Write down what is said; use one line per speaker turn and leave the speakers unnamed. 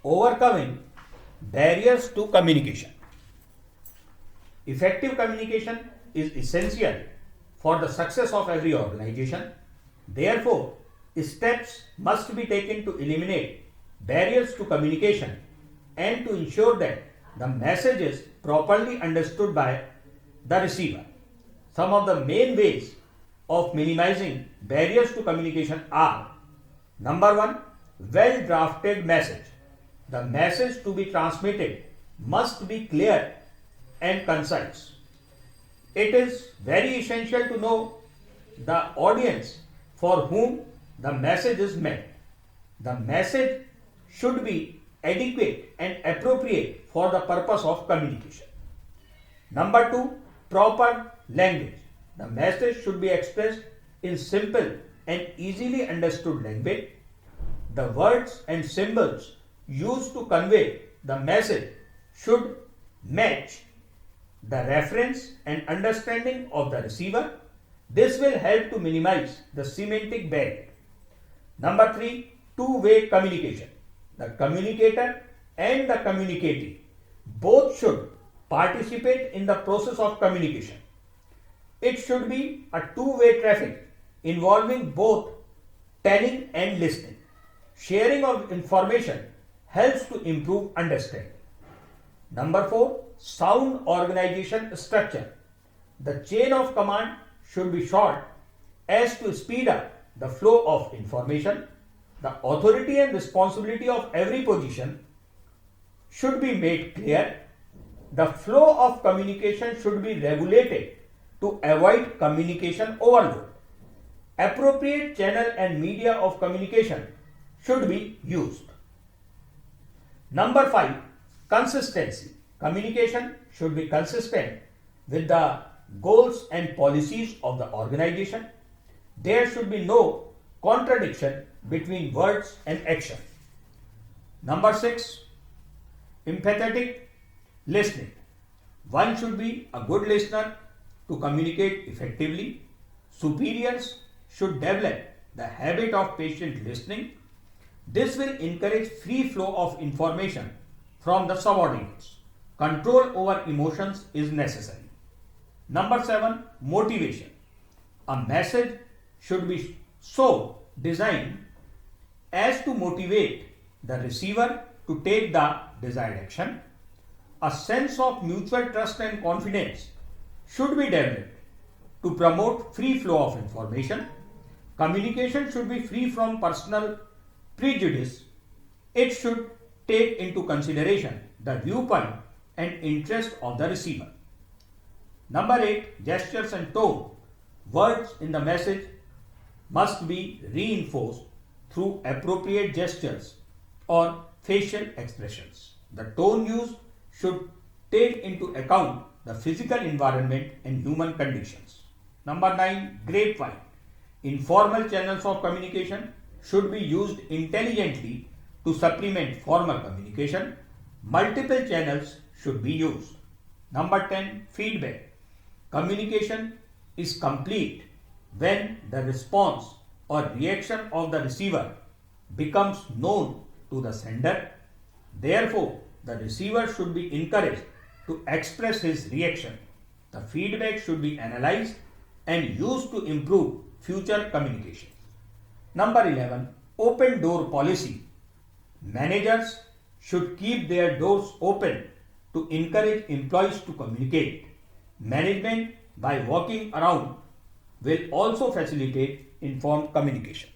Overcoming barriers to communication. Effective communication is essential for the success of every organization. Therefore, steps must be taken to eliminate barriers to communication and to ensure that the message is properly understood by the receiver. Some of the main ways of minimizing barriers to communication are: number one, well drafted message. The message to be transmitted must be clear and concise. It is very essential to know the audience for whom the message is meant. The message should be adequate and appropriate for the purpose of communication. Number two, proper language. The message should be expressed in simple and easily understood language. The words and symbols used to convey the message should match the reference and understanding of the receiver. This will help to minimize the semantic barrier. Number three, two-way communication. The communicator and the communicatee both should participate in the process of communication. It should be a two-way traffic involving both telling and listening. Sharing of information helps to improve understanding. Number four, sound organization structure. The chain of command should be short as to speed up the flow of information. The authority and responsibility of every position should be made clear. The flow of communication should be regulated to avoid communication overload. Appropriate channel and media of communication should be used. Number five, consistency. Communication should be consistent with the goals and policies of the organization. There should be no contradiction between words and action. Number six, empathetic listening. One should be a good listener to communicate effectively. Superiors should develop the habit of patient listening. This will encourage free flow of information from the subordinates. Control over emotions is necessary. Number seven, motivation. A message should be so designed as to motivate the receiver to take the desired action. A sense of mutual trust and confidence should be developed to promote free flow of information. Communication should be free from personal prejudice. It should take into consideration the viewpoint and interest of the receiver. Number eight, gestures and tone. Words in the message must be reinforced through appropriate gestures or facial expressions. The tone used should take into account the physical environment and human conditions. Number nine, grapevine. Informal channels of communication should be used intelligently to supplement formal communication. Multiple channels should be used. Number 10, feedback. Communication is complete when the response or reaction of the receiver becomes known to the sender. Therefore, the receiver should be encouraged to express his reaction. The feedback should be analyzed and used to improve future communication. Number 11, open door policy. Managers should keep their doors open to encourage employees to communicate. Management, by walking around, will also facilitate informed communication.